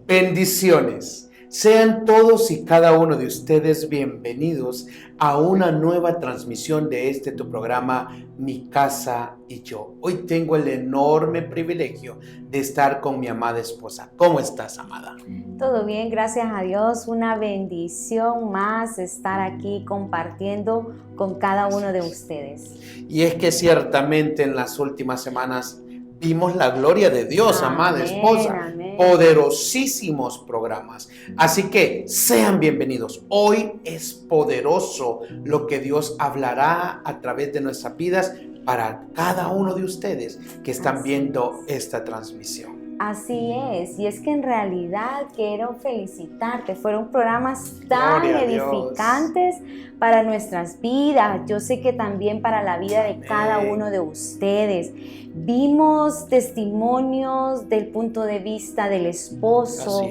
Bendiciones. Sean todos y cada uno de ustedes bienvenidos a una nueva transmisión de tu programa, Mi Casa y Yo. Hoy tengo el enorme privilegio de estar con mi amada esposa. ¿Cómo estás, amada? Todo bien, gracias a Dios. Una bendición más estar aquí compartiendo con cada uno de ustedes. Y es que ciertamente en las últimas semanas vimos la gloria de Dios, amada esposa. Amén. Poderosísimos programas. Así que sean bienvenidos. Hoy es poderoso lo que Dios hablará a través de nuestras vidas para cada uno de ustedes que están viendo esta transmisión. Así es, y es que en realidad quiero felicitarte, fueron programas tan edificantes para nuestras vidas, yo sé que también para la vida de cada uno de ustedes. Vimos testimonios del punto de vista del esposo,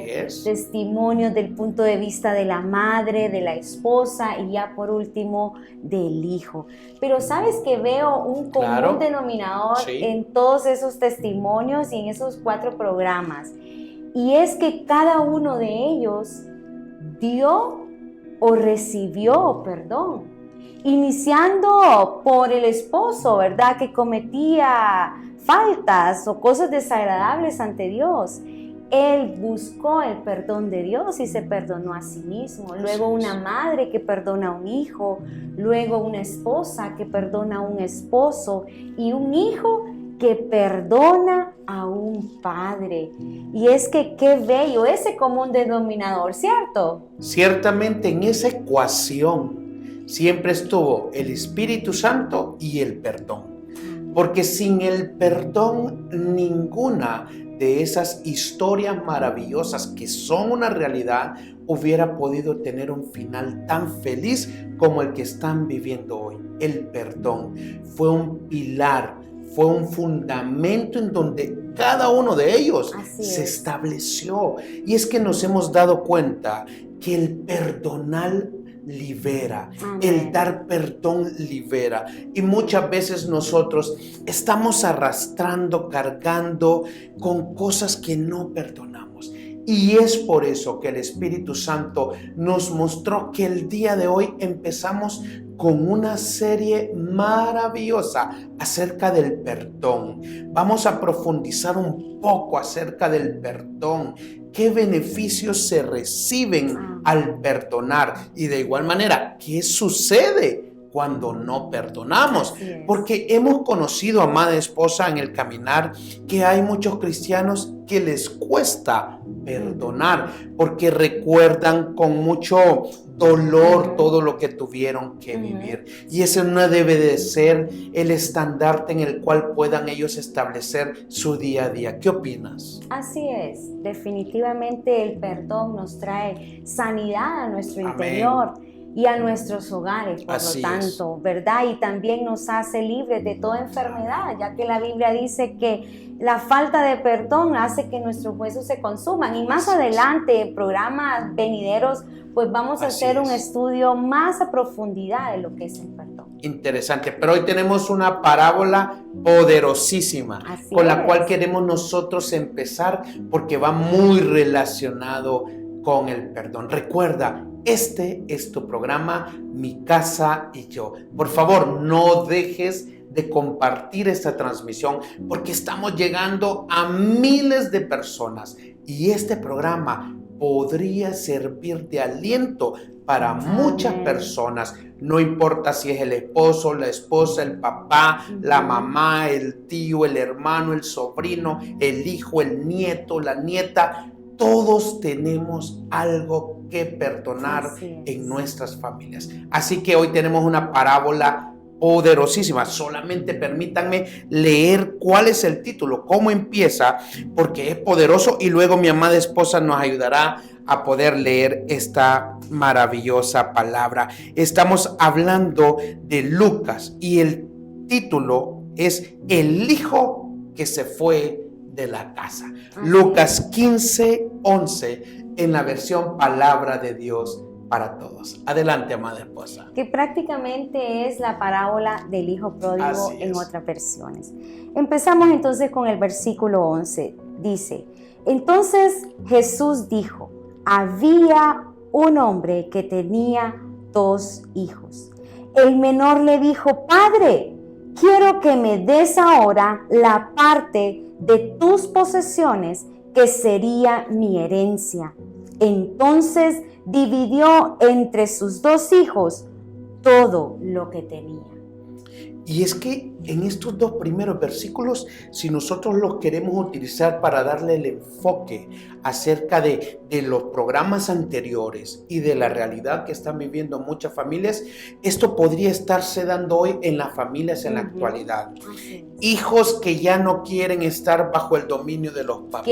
testimonios del punto de vista de la madre, de la esposa y ya por último del hijo. Pero sabes que veo un común denominador en todos esos testimonios y en esos 4 programas. Y es que cada uno de ellos dio o recibió perdón. Iniciando por el esposo, ¿verdad? Que cometía faltas o cosas desagradables ante Dios. Él buscó el perdón de Dios y se perdonó a sí mismo. Luego una madre que perdona a un hijo. Luego una esposa que perdona a un esposo. Y un hijo que perdona a un padre. Y es que qué bello ese común denominador, ¿cierto? Ciertamente en esa ecuación siempre estuvo el Espíritu Santo y el perdón. Porque sin el perdón, ninguna de esas historias maravillosas que son una realidad hubiera podido tener un final tan feliz como el que están viviendo hoy. El perdón fue un pilar, fue un fundamento en donde cada uno de ellos se estableció. Y es que nos hemos dado cuenta que el perdonar libera, el dar perdón libera, y muchas veces nosotros estamos arrastrando, cargando con cosas que no perdonamos, y es por eso que el Espíritu Santo nos mostró que el día de hoy empezamos con una serie maravillosa acerca del perdón. Vamos a profundizar un poco acerca del perdón. ¿Qué beneficios se reciben al perdonar? Y de igual manera, ¿qué sucede cuando no perdonamos? Porque hemos conocido, amada esposa, en el caminar, que hay muchos cristianos que les cuesta perdonar, porque recuerdan con mucho dolor todo lo que tuvieron que vivir. Y ese no debe de ser el estandarte en el cual puedan ellos establecer su día a día. ¿Qué opinas? Así es, definitivamente el perdón nos trae sanidad a nuestro interior y a nuestros hogares, por lo tanto, ¿verdad? Y también nos hace libres de toda enfermedad, ya que la Biblia dice que la falta de perdón hace que nuestros huesos se consuman. Y más adelante, en programas venideros, pues vamos a hacer un estudio más a profundidad de lo que es el perdón. Interesante, pero hoy tenemos una parábola poderosísima con la cual queremos nosotros empezar, porque va muy relacionado con el perdón. Recuerda, este es tu programa, Mi Casa y Yo. Por favor, no dejes de compartir esta transmisión, porque estamos llegando a miles de personas y este programa podría servir de aliento para muchas personas. No importa si es el esposo, la esposa, el papá, la mamá, el tío, el hermano, el sobrino, el hijo, el nieto, la nieta. Todos tenemos algo que perdonar en nuestras familias. Así que hoy tenemos una parábola poderosísima. Solamente permítanme leer cuál es el título, cómo empieza, porque es poderoso, y luego mi amada esposa nos ayudará a poder leer esta maravillosa palabra. Estamos hablando de Lucas y el título es El hijo que se fue de la casa. Lucas 15:11 en la versión Palabra de Dios para todos. Adelante, amada esposa. Que prácticamente es la parábola del hijo pródigo en otras versiones. Empezamos entonces con el versículo 11. Dice: entonces Jesús dijo, había un hombre que tenía 2 hijos. El menor le dijo: Padre, quiero que me des ahora la parte de tus posesiones, que sería mi herencia. Entonces dividió entre sus 2 hijos todo lo que tenía. Y es que en estos 2 primeros versículos, si nosotros los queremos utilizar para darle el enfoque acerca de los programas anteriores y de la realidad que están viviendo muchas familias, esto podría estarse dando hoy en las familias en la actualidad. Hijos que ya no quieren estar bajo el dominio de los papás.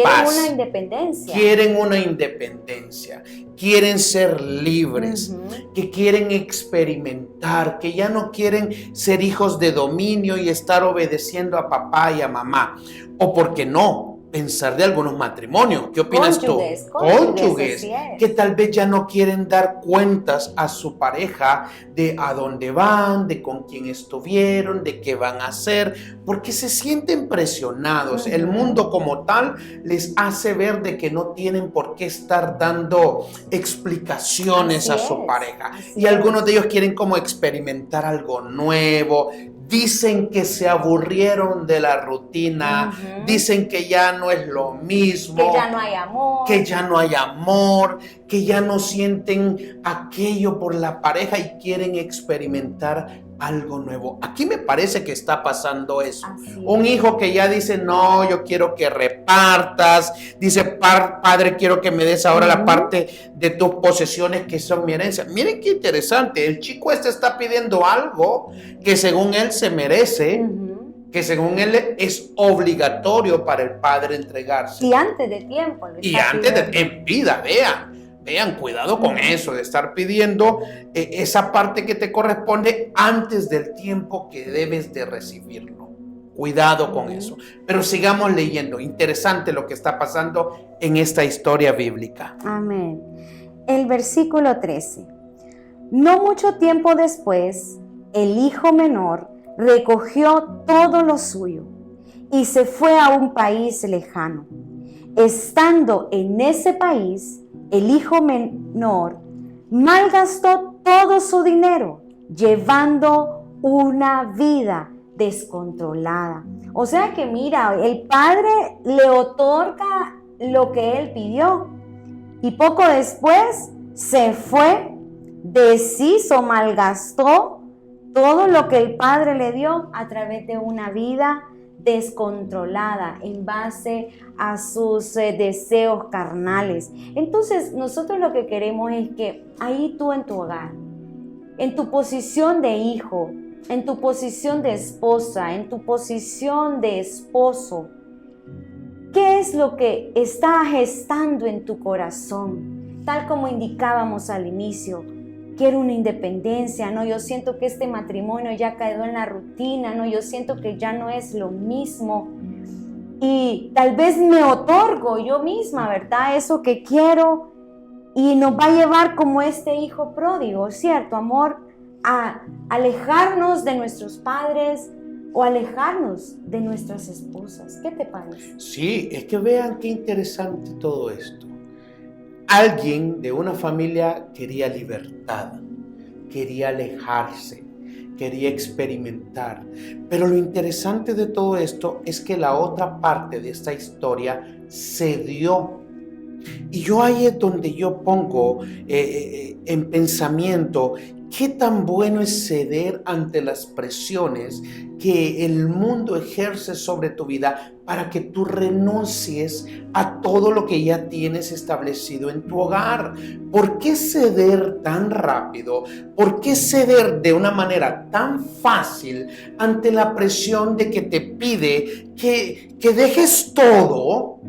Quieren una independencia. Quieren ser libres, que quieren experimentar, que ya no quieren ser hijos de dominio y estar obedeciendo a papá y a mamá. O por qué no, pensar de algunos matrimonios. ¿Qué opinas tú? Cónyuges que tal vez ya no quieren dar cuentas a su pareja de a dónde van, de con quién estuvieron, de qué van a hacer, porque se sienten presionados. El mundo como tal les hace ver de que no tienen por qué estar dando explicaciones a su pareja. Y algunos de ellos quieren como experimentar algo nuevo. Dicen que se aburrieron de la rutina, dicen que ya no es lo mismo, que ya no hay amor, que ya no sienten aquello por la pareja y quieren experimentar algo nuevo. Aquí me parece que está pasando eso. Un hijo que ya dice: no, yo quiero que repartas. Dice: padre, quiero que me des ahora la parte de tus posesiones que son mi herencia. Miren qué interesante. El chico está pidiendo algo que según él se merece, que según él es obligatorio para el padre entregarse. Y antes de tiempo. En vida, vean, cuidado con eso, de estar pidiendo esa parte que te corresponde antes del tiempo que debes de recibirlo. Cuidado con eso. Pero sigamos leyendo. Interesante lo que está pasando en esta historia bíblica. Amén. El versículo 13. No mucho tiempo después, el hijo menor recogió todo lo suyo y se fue a un país lejano. Estando en ese país, el hijo menor malgastó todo su dinero, llevando una vida descontrolada. O sea que mira, el padre le otorga lo que él pidió y poco después se fue, deshizo, malgastó todo lo que el padre le dio a través de una vida descontrolada en base a sus deseos carnales. Entonces nosotros lo que queremos es que ahí tú en tu hogar, en tu posición de hijo, en tu posición de esposa, en tu posición de esposo, ¿qué es lo que está gestando en tu corazón? Tal como indicábamos al inicio, quiero una independencia, ¿no? Yo siento que este matrimonio ya quedó en la rutina, ¿no? Yo siento que ya no es lo mismo. Y tal vez me otorgo yo misma, ¿verdad? Eso que quiero y nos va a llevar como este hijo pródigo, ¿cierto, amor? A alejarnos de nuestros padres o alejarnos de nuestras esposas. ¿Qué te parece? Sí, es que vean qué interesante todo esto. Alguien de una familia quería libertad, quería alejarse, quería experimentar. Pero lo interesante de todo esto es que la otra parte de esta historia cedió Y yo ahí es donde yo pongo en pensamiento qué tan bueno es ceder ante las presiones que el mundo ejerce sobre tu vida para que tú renuncies a todo lo que ya tienes establecido en tu hogar. ¿Por qué ceder tan rápido? ¿Por qué ceder de una manera tan fácil ante la presión de que te pide que dejes todo,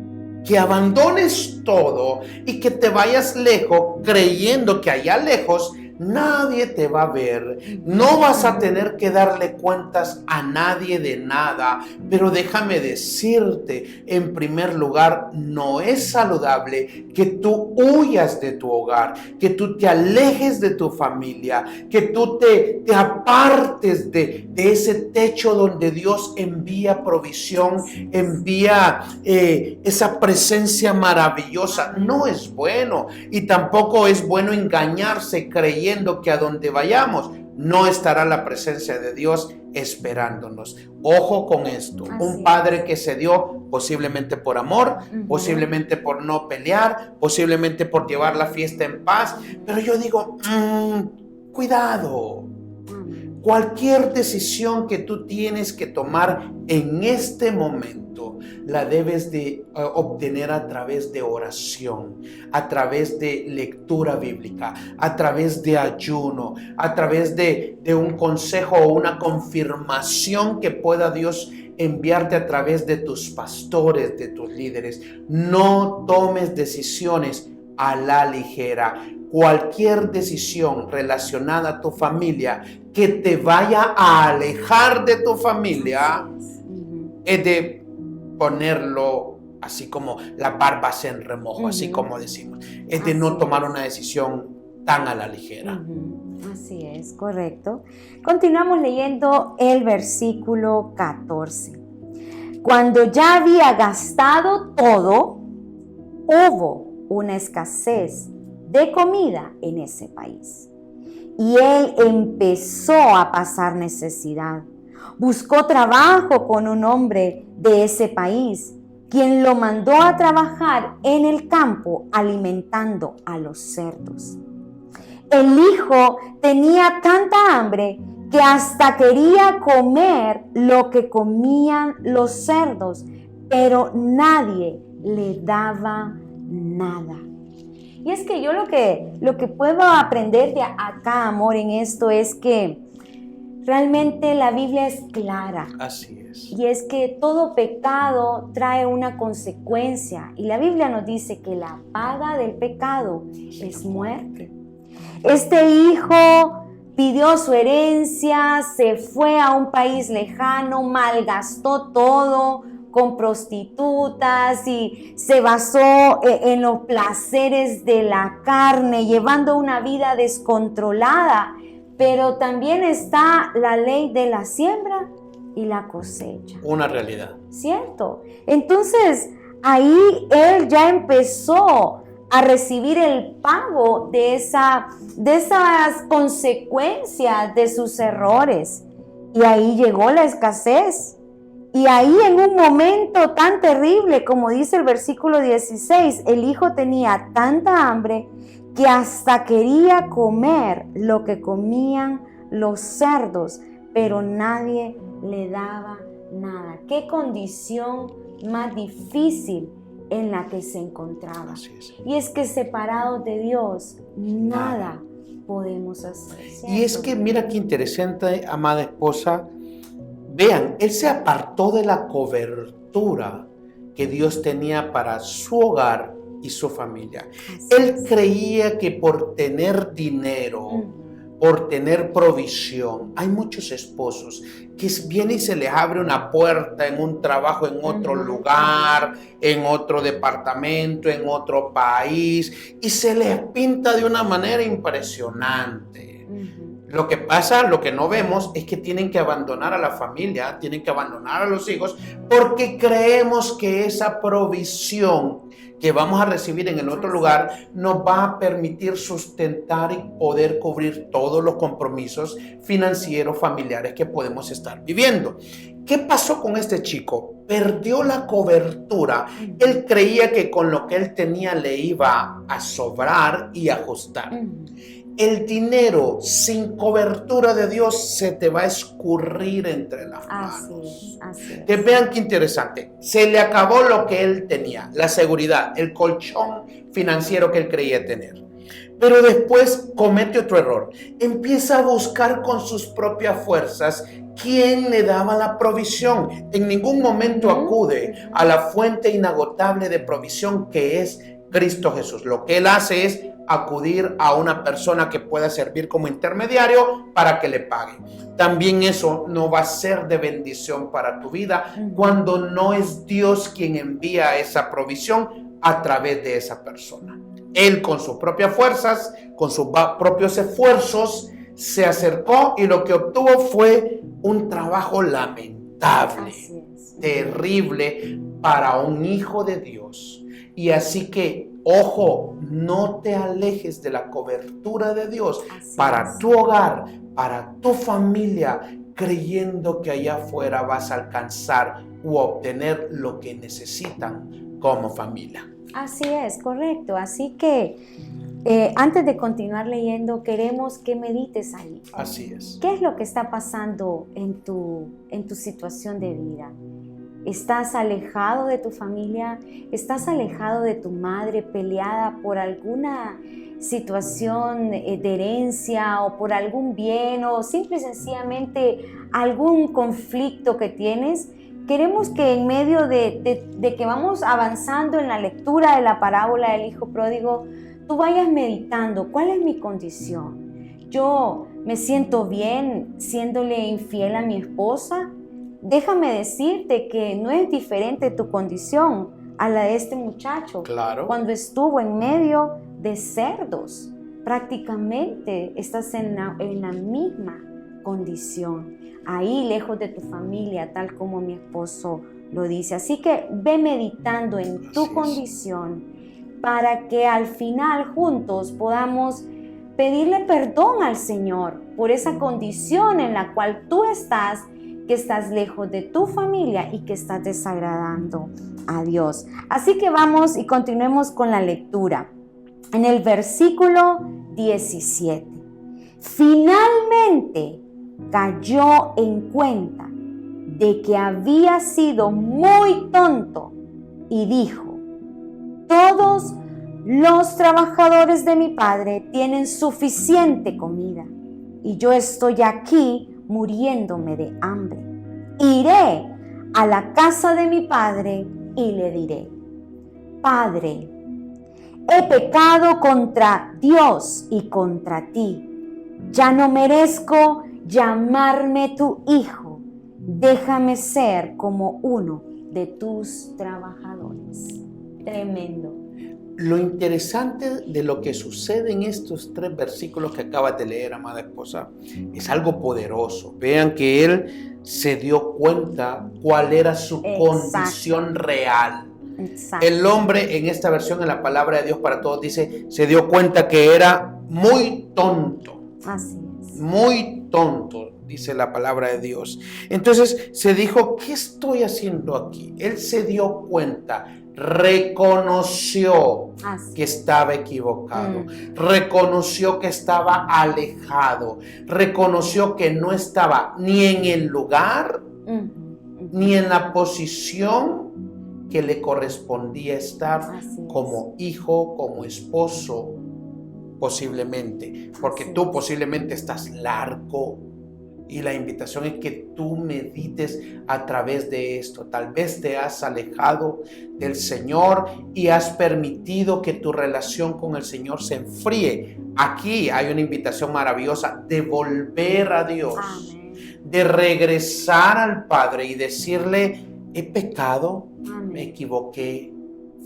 que abandones todo y que te vayas lejos creyendo que allá lejos nadie te va a ver? No vas a tener que darle cuentas a nadie de nada, pero déjame decirte, en primer lugar, no es saludable que tú huyas de tu hogar, que tú te alejes de tu familia, que tú te apartes de ese techo donde Dios envía provisión, envía esa presencia maravillosa. No es bueno, y tampoco es bueno engañarse creyendo que a donde vayamos no estará la presencia de Dios esperándonos. Ojo con esto. Un padre que se dio posiblemente por amor, posiblemente por no pelear, posiblemente por llevar la fiesta en paz, pero yo digo, cuidado. Cualquier decisión que tú tienes que tomar en este momento la debes de obtener a través de oración, a través de lectura bíblica, a través de ayuno, a través de un consejo o una confirmación que pueda Dios enviarte a través de tus pastores, de tus líderes. No tomes decisiones a la ligera. Cualquier decisión relacionada a tu familia que te vaya a alejar de tu familia es de ponerlo así como la barba en remojo, así como decimos. Es de no tomar una decisión tan a la ligera. Así es, correcto. Continuamos leyendo el versículo 14. Cuando ya había gastado todo, hubo una escasez de comida en ese país. Y él empezó a pasar necesidad. Buscó trabajo con un hombre de ese país, quien lo mandó a trabajar en el campo alimentando a los cerdos. El hijo tenía tanta hambre que hasta quería comer lo que comían los cerdos, pero nadie le daba nada. Y es que yo lo que puedo aprender de acá, amor, en esto es que realmente la Biblia es clara. Así es. Y es que todo pecado trae una consecuencia. Y la Biblia nos dice que la paga del pecado es muerte. Este hijo pidió su herencia, se fue a un país lejano, malgastó todo con prostitutas y se basó en los placeres de la carne, llevando una vida descontrolada. Pero también está la ley de la siembra y la cosecha. Una realidad. ¿Cierto? Entonces, ahí él ya empezó a recibir el pago de esas consecuencias de sus errores. Y ahí llegó la escasez. Y ahí en un momento tan terrible, como dice el versículo 16, el hijo tenía tanta hambre que hasta quería comer lo que comían los cerdos, pero nadie le daba nada. Qué condición más difícil en la que se encontraba. Y es que separados de Dios, nada podemos hacer, ¿cierto? Y es que mira qué interesante, amada esposa. Vean, él se apartó de la cobertura que Dios tenía para su hogar y su familia. Él creía que por tener dinero, por tener provisión, hay muchos esposos que vienen y se les abre una puerta en un trabajo en otro lugar, en otro departamento, en otro país, y se les pinta de una manera impresionante. Lo que pasa, lo que no vemos es que tienen que abandonar a la familia, tienen que abandonar a los hijos, porque creemos que esa provisión que vamos a recibir en el otro lugar nos va a permitir sustentar y poder cubrir todos los compromisos financieros, familiares que podemos estar viviendo. ¿Qué pasó con este chico? Perdió la cobertura. Él creía que con lo que él tenía le iba a sobrar y ajustar. El dinero sin cobertura de Dios se te va a escurrir entre las manos. Así es. Que vean qué interesante. Se le acabó lo que él tenía, la seguridad, el colchón financiero que él creía tener. Pero después comete otro error. Empieza a buscar con sus propias fuerzas quién le daba la provisión. En ningún momento acude a la fuente inagotable de provisión que es Cristo Jesús. Lo que él hace es acudir a una persona que pueda servir como intermediario para que le pague. También eso no va a ser de bendición para tu vida cuando no es Dios quien envía esa provisión a través de esa persona. Él con sus propias fuerzas, con sus propios esfuerzos, se acercó y lo que obtuvo fue un trabajo lamentable, terrible para un hijo de Dios. Y así que, ojo, no te alejes de la cobertura de Dios para tu hogar, para tu familia, creyendo que allá afuera vas a alcanzar u obtener lo que necesitan como familia. Así es, correcto. Así que antes de continuar leyendo, queremos que medites ahí. Así es. ¿Qué es lo que está pasando en tu situación de vida? ¿Estás alejado de tu familia? ¿Estás alejado de tu madre, peleada por alguna situación de herencia o por algún bien o simple y sencillamente algún conflicto que tienes? Queremos que en medio de que vamos avanzando en la lectura de la parábola del hijo pródigo, tú vayas meditando, ¿cuál es mi condición? ¿Yo me siento bien siéndole infiel a mi esposa? Déjame decirte que no es diferente tu condición a la de este muchacho. Claro. Cuando estuvo en medio de cerdos, prácticamente estás en la misma condición. Ahí, lejos de tu familia, tal como mi esposo lo dice. Así que ve meditando en tu condición para que al final juntos podamos pedirle perdón al Señor por esa condición en la cual tú estás, que estás lejos de tu familia y que estás desagradando a Dios. Así que vamos y continuemos con la lectura. En el versículo 17. Finalmente cayó en cuenta de que había sido muy tonto y dijo: todos los trabajadores de mi padre tienen suficiente comida y yo estoy aquí muriéndome de hambre. Iré a la casa de mi padre y le diré: Padre, he pecado contra Dios y contra ti. Ya no merezco llamarme tu hijo. Déjame ser como uno de tus trabajadores. Tremendo. Lo interesante de lo que sucede en estos 3 versículos que acabas de leer, amada esposa, es algo poderoso. Vean que él se dio cuenta cuál era su condición real. Exacto. El hombre en esta versión, en la palabra de Dios para todos, dice, se dio cuenta que era muy tonto. Así es. Muy tonto, dice la palabra de Dios. Entonces se dijo, ¿qué estoy haciendo aquí? Él se dio cuenta, reconoció que estaba equivocado, reconoció que estaba alejado, reconoció que no estaba ni en el lugar, ni en la posición que le correspondía estar como hijo, como esposo, posiblemente, porque tú posiblemente estás largo. Y la invitación es que tú medites a través de esto. Tal vez te has alejado del Señor y has permitido que tu relación con el Señor se enfríe. Aquí hay una invitación maravillosa de volver a Dios, de regresar al Padre y decirle, he pecado, me equivoqué,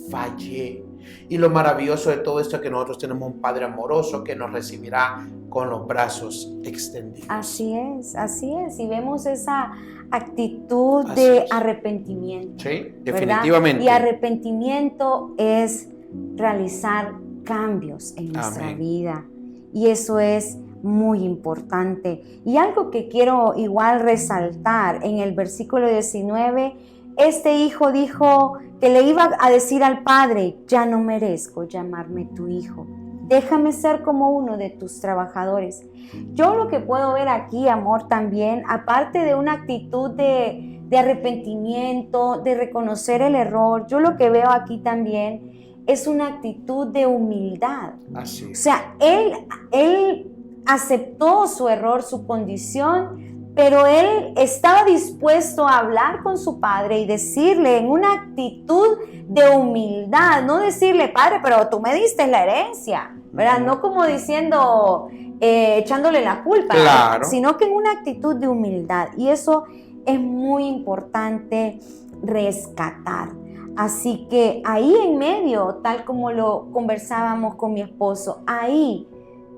fallé. Y lo maravilloso de todo esto es que nosotros tenemos un Padre amoroso que nos recibirá con los brazos extendidos. Así es. Y vemos esa actitud de arrepentimiento. Sí, definitivamente. ¿Verdad? Y arrepentimiento es realizar cambios en nuestra vida. Y eso es muy importante. Y algo que quiero igual resaltar en el versículo 19, este hijo dijo que le iba a decir al padre: ya no merezco llamarme tu hijo, déjame ser como uno de tus trabajadores. Yo lo que puedo ver aquí, amor, también, aparte de una actitud de arrepentimiento, de reconocer el error, yo lo que veo aquí también es una actitud de humildad. Así es. O sea, él aceptó su error, su condición, pero él estaba dispuesto a hablar con su padre y decirle en una actitud de humildad, no decirle: padre, pero tú me diste la herencia, ¿verdad? No como diciendo, echándole la culpa, claro, sino que en una actitud de humildad. Y eso es muy importante rescatar. Así que ahí en medio, tal como lo conversábamos con mi esposo, ahí,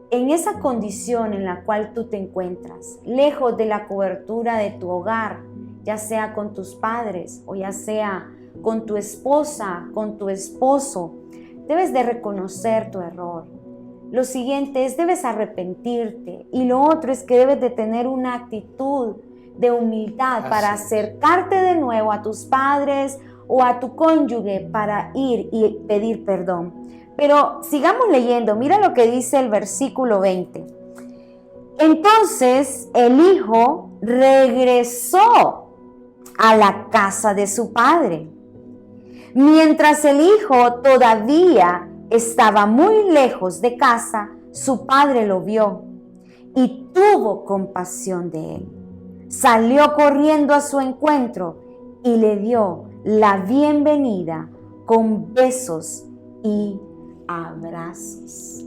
en esa condición en la cual tú te encuentras, lejos de la cobertura de tu hogar, ya sea con tus padres o ya sea con tu esposa, con tu esposo, debes de reconocer tu error. Lo siguiente es, debes arrepentirte, y lo otro es que debes de tener una actitud de humildad para acercarte de nuevo a tus padres o a tu cónyuge para ir y pedir perdón. Pero sigamos leyendo, mira lo que dice el versículo 20. Entonces el hijo regresó a la casa de su padre. Mientras el hijo todavía estaba muy lejos de casa, su padre lo vio y tuvo compasión de él. Salió corriendo a su encuentro y le dio la bienvenida con besos y abrazos.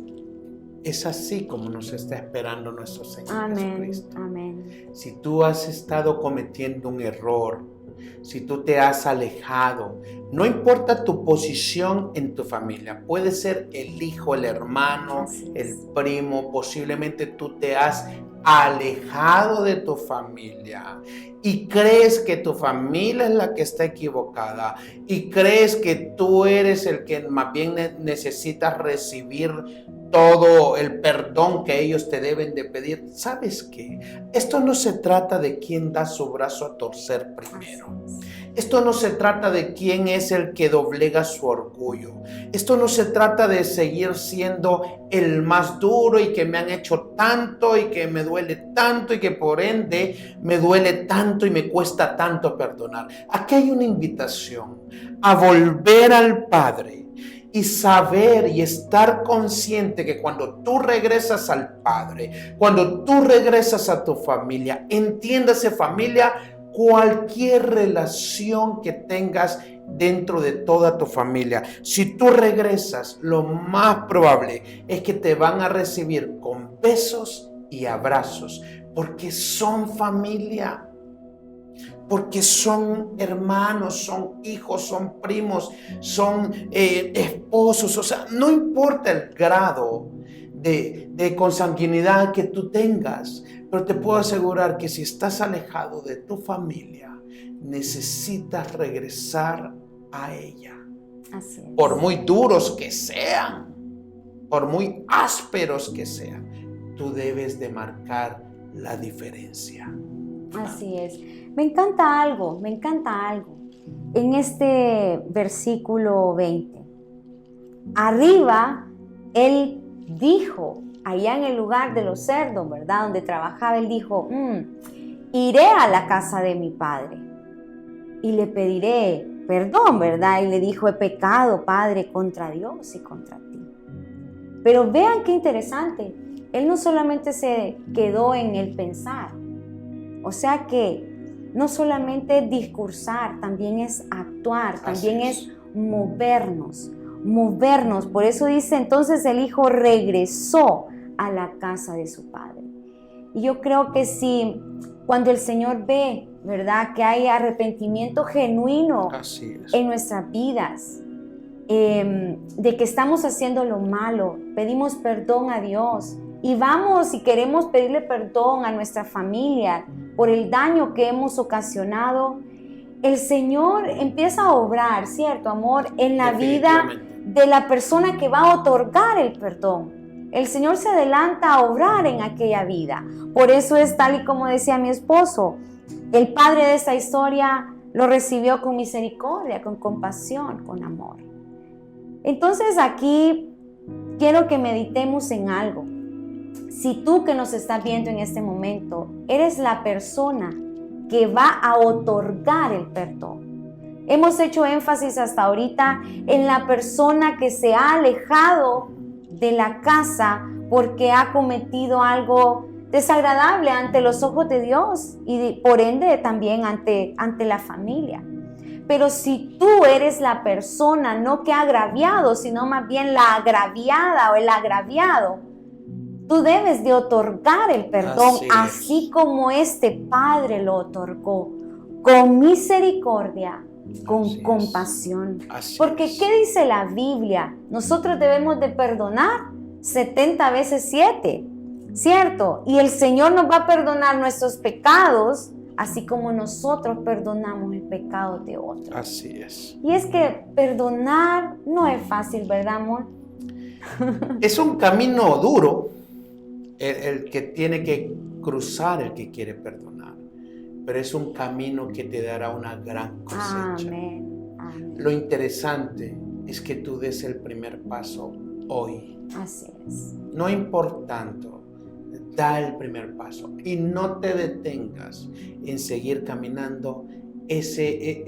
Es así como nos está esperando nuestro Señor Jesucristo. Amén. Si tú has estado cometiendo un error, si tú te has alejado, no importa tu posición en tu familia, puede ser el hijo, el hermano, el primo, posiblemente tú te has alejado de tu familia y crees que tu familia es la que está equivocada y crees que tú eres el que más bien necesitas recibir todo el perdón que ellos te deben de pedir. ¿Sabes qué? Esto no se trata de quién da su brazo a torcer primero. Esto no se trata de quién es el que doblega su orgullo. Esto no se trata de seguir siendo el más duro y que me han hecho tanto y que me duele tanto y que por ende me duele tanto y me cuesta tanto perdonar. Aquí hay una invitación a volver al Padre y saber y estar consciente que cuando tú regresas al Padre, cuando tú regresas a tu familia, entiéndase familia, cualquier relación que tengas dentro de toda tu familia, si tú regresas, lo más probable es que te van a recibir con besos y abrazos, porque son familia. Porque son hermanos, son hijos, son primos, son esposos. O sea, no importa el grado de consanguinidad que tú tengas, pero te puedo asegurar que si estás alejado de tu familia, necesitas regresar a ella. Así es. Por muy duros que sean, por muy ásperos que sean, tú debes de marcar la diferencia. Así es. Me encanta algo. En este versículo 20. Arriba, él dijo, allá en el lugar de los cerdos, ¿verdad? Donde trabajaba, él dijo, iré a la casa de mi padre y le pediré perdón, ¿verdad? Y le dijo, he pecado, Padre, contra Dios y contra ti. Pero vean qué interesante. Él no solamente se quedó en el pensar. O sea que no solamente discursar, también es actuar, también es movernos. Por eso dice, entonces el hijo regresó a la casa de su padre. Y yo creo que si cuando el Señor ve, ¿verdad?, que hay arrepentimiento genuino en nuestras vidas, de que estamos haciendo lo malo, pedimos perdón a Dios y vamos y queremos pedirle perdón a nuestra familia por el daño que hemos ocasionado, el Señor empieza a obrar, ¿cierto, amor? En la vida de la persona que va a otorgar el perdón. El Señor se adelanta a obrar en aquella vida. Por eso es tal y como decía mi esposo, el padre de esta historia lo recibió con misericordia, con compasión, con amor. Entonces aquí quiero que meditemos en algo. Si tú que nos estás viendo en este momento eres la persona que va a otorgar el perdón. Hemos hecho énfasis hasta ahorita en la persona que se ha alejado de la casa porque ha cometido algo desagradable ante los ojos de Dios y por ende también ante la familia. Pero si tú eres la persona no que ha agraviado, sino más bien la agraviada o el agraviado, tú debes de otorgar el perdón así como este Padre lo otorgó, con misericordia, con compasión. Porque ¿qué dice la Biblia? Nosotros debemos de perdonar 70 veces 7, ¿cierto? Y el Señor nos va a perdonar nuestros pecados, así como nosotros perdonamos el pecado de otros. Así es. Y es que perdonar no es fácil, ¿verdad, amor? Es un camino duro el que tiene que cruzar el que quiere perdonar, pero es un camino que te dará una gran cosecha. Amén. Amén. Lo interesante es que tú des el primer paso hoy. Así es. No importando, da el primer paso y no te detengas en seguir caminando ese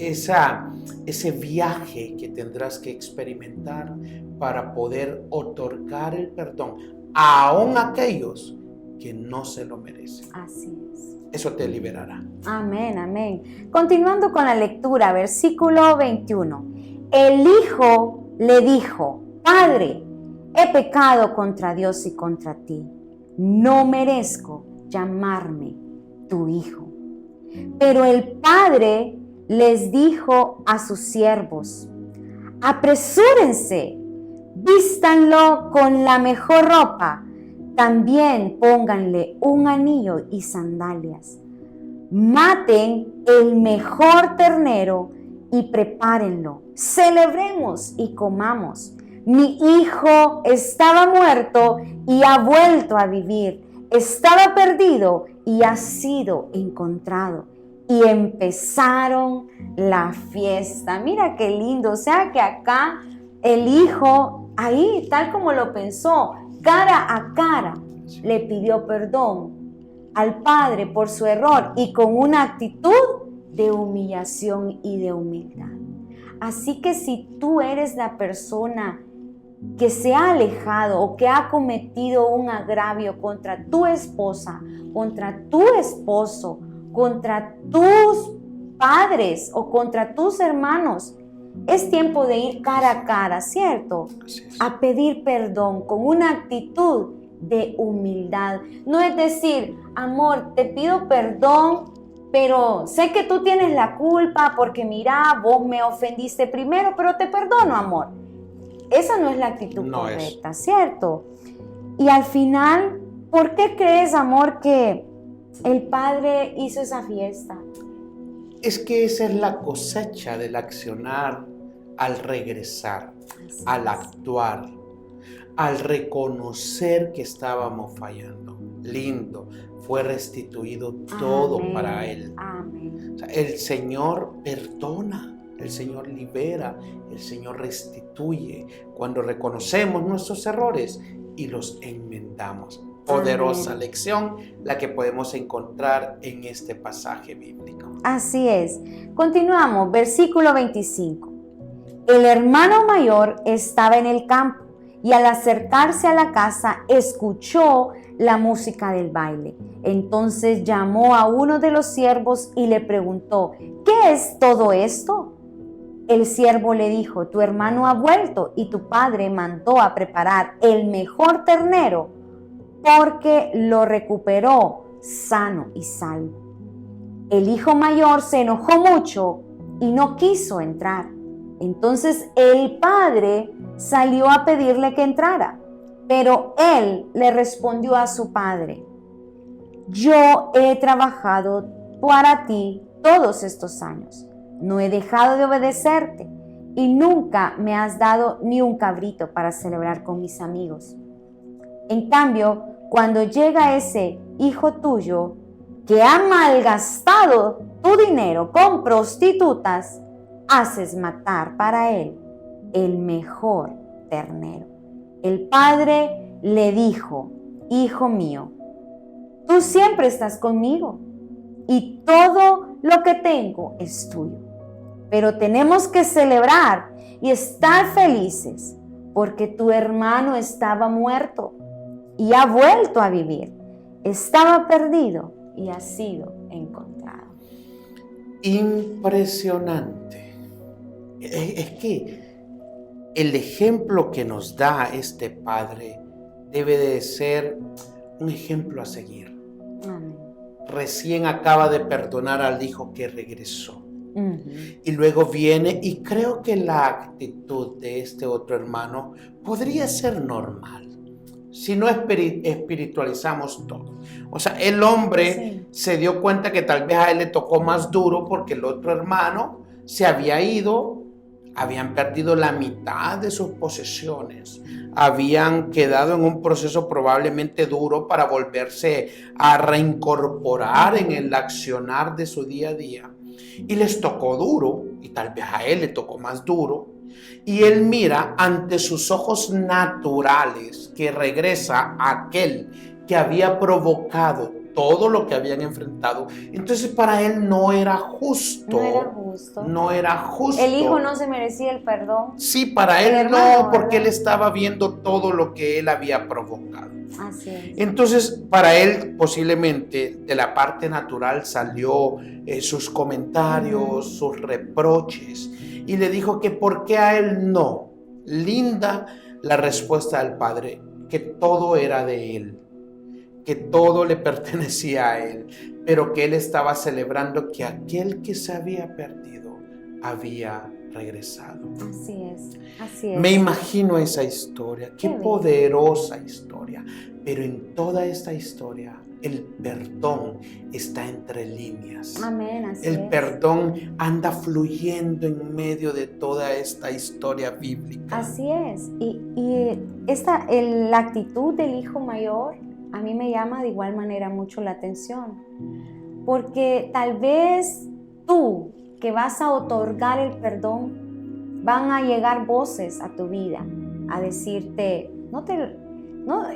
viaje que tendrás que experimentar para poder otorgar el perdón aún a aquellos que no se lo merecen. Así es. Eso te liberará. Amén, amén. Continuando con la lectura, versículo 21. El hijo le dijo: Padre, he pecado contra Dios y contra ti. No merezco llamarme tu hijo. Pero el padre les dijo a sus siervos: apresúrense, vístanlo con la mejor ropa, también pónganle un anillo y sandalias. Maten el mejor ternero y prepárenlo. Celebremos y comamos. Mi hijo estaba muerto y ha vuelto a vivir. Estaba perdido y ha sido encontrado. Y empezaron la fiesta. Mira qué lindo. O sea que acá el hijo, ahí tal como lo pensó, cara a cara, le pidió perdón al padre por su error y con una actitud de humillación y de humildad. Así que si tú eres la persona que se ha alejado o que ha cometido un agravio contra tu esposa, contra tu esposo, contra tus padres o contra tus hermanos, es tiempo de ir cara a cara, ¿cierto? A pedir perdón con una actitud de humildad. No es decir, amor, te pido perdón, pero sé que tú tienes la culpa porque mira, vos me ofendiste primero, pero te perdono, amor. Esa no es la actitud correcta, ¿cierto? Y al final, ¿por qué crees, amor, que el padre hizo esa fiesta? Es que esa es la cosecha del accionar al regresar, al actuar, al reconocer que estábamos fallando. Lindo, fue restituido todo para él. Amén. O sea, el Señor perdona, el Señor libera, el Señor restituye cuando reconocemos nuestros errores y los enmendamos. Poderosa lección la que podemos encontrar en este pasaje bíblico. Así es. Continuamos, versículo 25. El hermano mayor estaba en el campo y al acercarse a la casa escuchó la música del baile. Entonces llamó a uno de los siervos y le preguntó: ¿qué es todo esto? El siervo le dijo: tu hermano ha vuelto y tu padre mandó a preparar el mejor ternero porque lo recuperó sano y salvo. El hijo mayor se enojó mucho y no quiso entrar. Entonces el padre salió a pedirle que entrara, pero él le respondió a su padre: yo he trabajado para ti todos estos años, no he dejado de obedecerte y nunca me has dado ni un cabrito para celebrar con mis amigos. En cambio, cuando llega ese hijo tuyo que ha malgastado tu dinero con prostitutas, haces matar para él el mejor ternero. El padre le dijo: hijo mío, tú siempre estás conmigo y todo lo que tengo es tuyo. Pero tenemos que celebrar y estar felices porque tu hermano estaba muerto y ha vuelto a vivir. Estaba perdido y ha sido encontrado. Impresionante. Es que el ejemplo que nos da este padre debe de ser un ejemplo a seguir. Amén. Recién acaba de perdonar al hijo que regresó. Uh-huh. Y luego viene, y creo que la actitud de este otro hermano podría ser normal, si no espiritualizamos todo. O sea, el hombre se dio cuenta que tal vez a él le tocó más duro porque el otro hermano se había ido, habían perdido la mitad de sus posesiones, habían quedado en un proceso probablemente duro para volverse a reincorporar en el accionar de su día a día. Y les tocó duro, y tal vez a él le tocó más duro, y él mira ante sus ojos naturales que regresa aquel que había provocado todo lo que habían enfrentado. Entonces para él no era justo. No era justo. El hijo no se merecía el perdón. Sí, para él hermano, no, porque él estaba viendo todo lo que él había provocado. Así es. Entonces, para él posiblemente de la parte natural salió sus comentarios, sus reproches, y le dijo que por qué a él no. Linda la respuesta del padre, que todo era de él, que todo le pertenecía a él, pero que él estaba celebrando que aquel que se había perdido había regresado. Así es, así es. Me imagino esa historia, qué poderosa historia, pero en toda esta historia el perdón está entre líneas. Amén, así el es. Perdón anda fluyendo en medio de toda esta historia bíblica. Así es, y la actitud del hijo mayor a mí me llama de igual manera mucho la atención, porque tal vez tú que vas a otorgar el perdón, van a llegar voces a tu vida a decirte: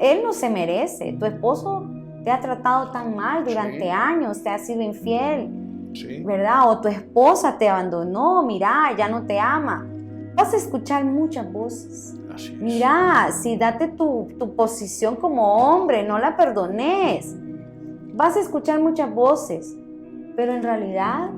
él no se merece, tu esposo te ha tratado tan mal durante años, te ha sido infiel, ¿verdad? O tu esposa te abandonó, mira, ya no te ama. Vas a escuchar muchas voces. Mira, si date tu posición como hombre, no la perdones. Vas a escuchar muchas voces, pero en realidad,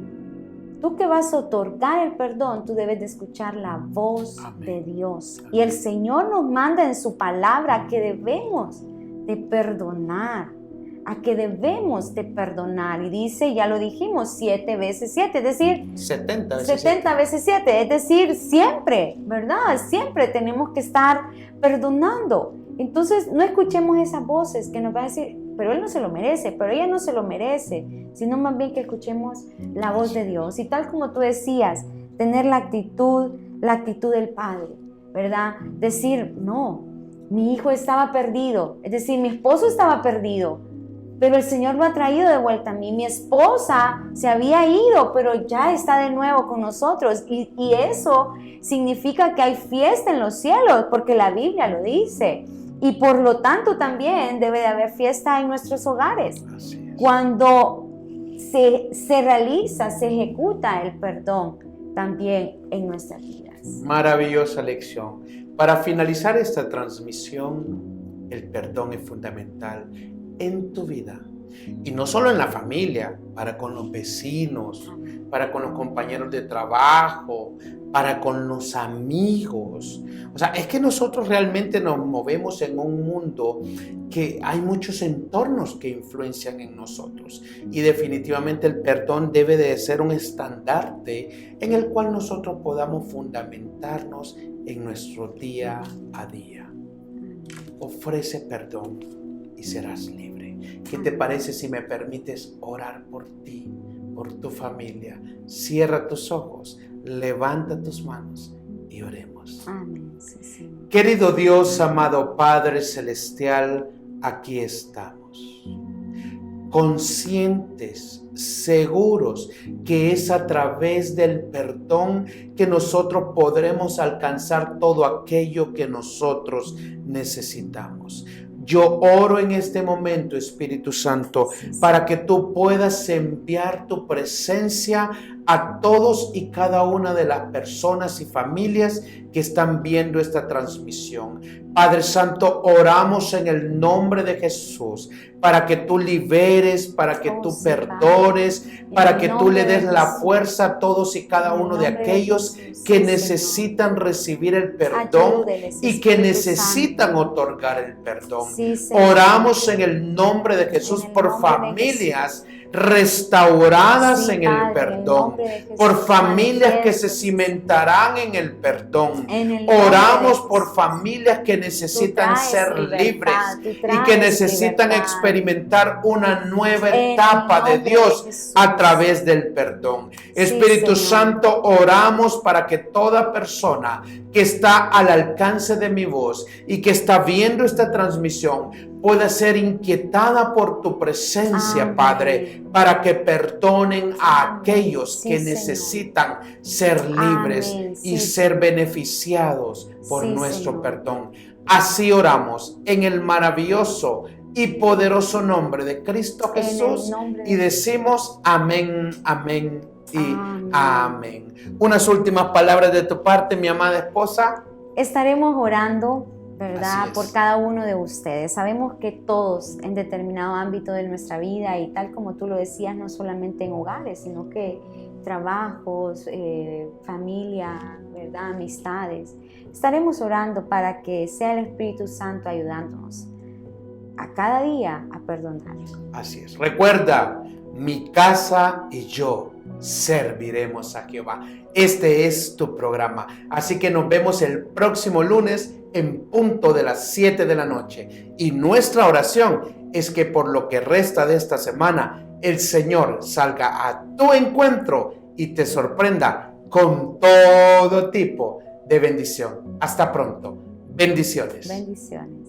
tú que vas a otorgar el perdón, tú debes de escuchar la voz de Dios. Y el Señor nos manda en su palabra que debemos de perdonar, a que debemos de perdonar. Y dice, ya lo dijimos, 7 veces 7, es decir, 70 veces 7, es decir, siempre, ¿verdad? Siempre tenemos que estar perdonando. Entonces, no escuchemos esas voces que nos van a decir: pero él no se lo merece, pero ella no se lo merece, sino más bien que escuchemos la voz de Dios. Y tal como tú decías, tener la actitud del Padre, ¿verdad? Decir: no, mi hijo estaba perdido, es decir, mi esposo estaba perdido, pero el Señor lo ha traído de vuelta a mí. Mi esposa se había ido, pero ya está de nuevo con nosotros. Y eso significa que hay fiesta en los cielos, porque la Biblia lo dice. Y por lo tanto también debe de haber fiesta en nuestros hogares. Así es. Cuando se realiza, se ejecuta el perdón también en nuestras vidas. Maravillosa lección. Para finalizar esta transmisión, el perdón es fundamental en tu vida Y no solo en la familia, para con los vecinos, para con los compañeros de trabajo, para con los amigos. O sea, es que nosotros realmente nos movemos en un mundo que hay muchos entornos que influencian en nosotros. Y definitivamente el perdón debe de ser un estandarte en el cual nosotros podamos fundamentarnos en nuestro día a día. Ofrece perdón y serás libre. ¿Qué te parece si me permites orar por ti, por tu familia? Cierra tus ojos, levanta tus manos y oremos. Amén. Sí, sí. Querido Dios, amado Padre Celestial, aquí estamos, conscientes, seguros que es a través del perdón que nosotros podremos alcanzar todo aquello que nosotros necesitamos. Yo oro en este momento, Espíritu Santo, para que tú puedas enviar tu presencia a todos y cada una de las personas y familias que están viendo esta transmisión. Padre Santo, oramos en el nombre de Jesús para que tú liberes, para que tú perdones, para que tú le des la fuerza a todos y cada uno de aquellos que necesitan recibir el perdón y que necesitan otorgar el perdón. Oramos en el nombre de Jesús por familias restauradas en el perdón, por familias que se cimentarán en el perdón. Oramos por familias que necesitan ser libres y que necesitan experimentar una nueva etapa de Dios a través del perdón. Espíritu Santo, oramos para que toda persona que está al alcance de mi voz y que está viendo esta transmisión pueda ser inquietada por tu presencia, Padre, para que perdonen a aquellos que necesitan ser libres y ser beneficiados por nuestro perdón. Así oramos en el maravilloso y poderoso nombre de Cristo Jesús y decimos amén, amén y amén. Unas últimas palabras de tu parte, mi amada esposa. Estaremos orando, ¿verdad?, por cada uno de ustedes. Sabemos que todos en determinado ámbito de nuestra vida, y tal como tú lo decías, no solamente en hogares, sino que trabajos, familia, ¿verdad?, amistades. Estaremos orando para que sea el Espíritu Santo ayudándonos a cada día a perdonar. Así es. Recuerda, mi casa y yo serviremos a Jehová. Este es tu programa. Así que nos vemos el próximo lunes en punto de las 7 de la noche. Y nuestra oración es que por lo que resta de esta semana, el Señor salga a tu encuentro y te sorprenda con todo tipo de bendición. Hasta pronto. Bendiciones. Bendiciones.